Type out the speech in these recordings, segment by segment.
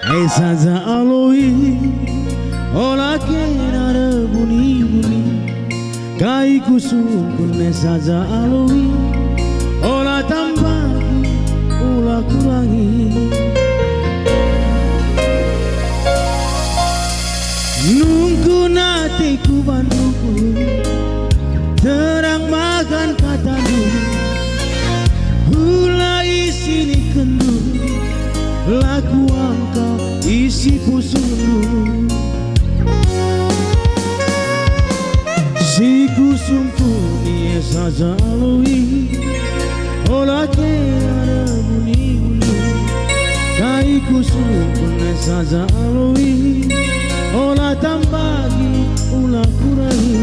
Hai saja aloi ola kenara buni-buni kai kusum kunne saja aloi ola tambahi ola kurangi nunggu nate ku bantuku terang makan kata dulu hula isini kendu laku angka isi pusulu si kusumku ni saja aloi ola ke ada buni-buni kai kusumku ni saja aloi ola tambahi ula kurangi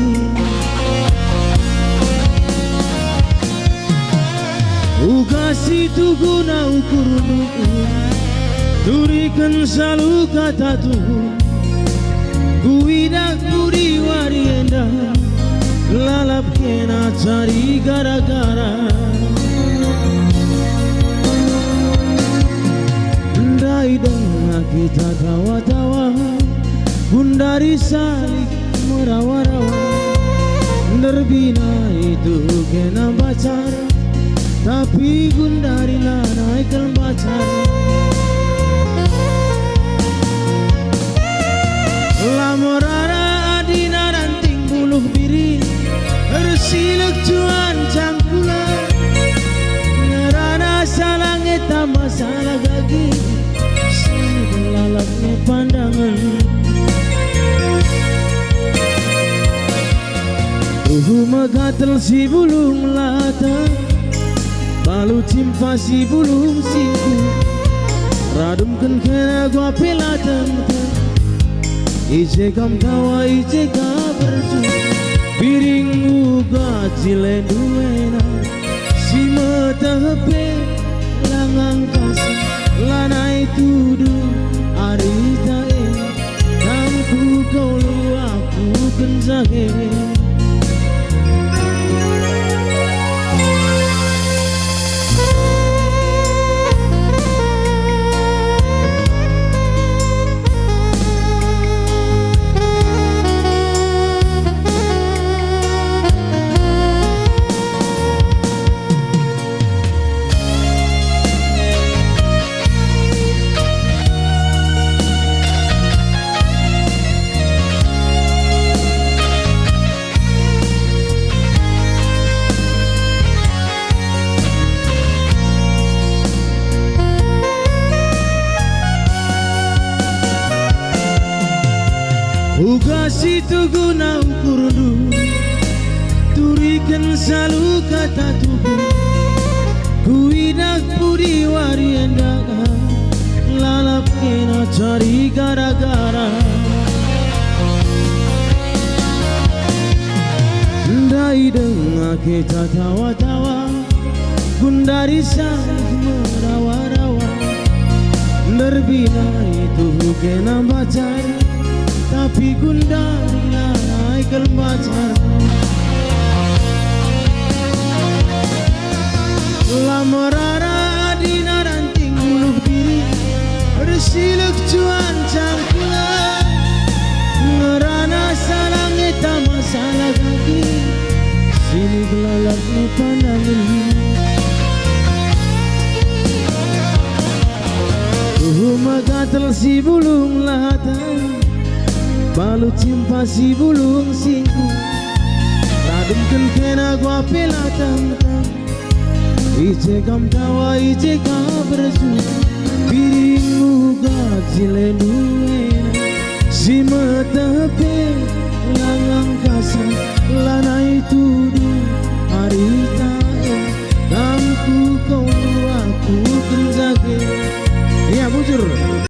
ukasi tu guna ukur turikan selalu kata Tuhan kuidak budi warienda lalap kena cari gara-gara ndai dengar kita tawa-tawa bundari salik merawa-rawa nerbina itu kena pacar tapi gundari lah naikkan pacar lamorara adina ranting buluh biri ersilek cuan cangkula ngerana salang eta masalah gagi sini belalaknya pandangan magatel si bulung lata balu cimpa si bulung siku radumkan kena gua pelatan ije kam kawa ije ka berju piring uga cile duena si mata hepe langang kasa lanai tudu arita kamku kau lu aku kenjage uga situ guna ukur du turikan selalu kata tubuh kuidak budi warienda lalap kena cari gara-gara ndai dengar kita tawa-tawa gundari salik merawa-rawa nerbina itu kena pacar tapi gundari naikkan pacar lamorara adina ranting buluh diri bersilek cuan cangkula ngerana salang eta masalah kaki sini belalak pandangan magatel si bulung lata balu cimpa si bulung siku radumkan kena gua pelatan ije kam tawa ije ka berju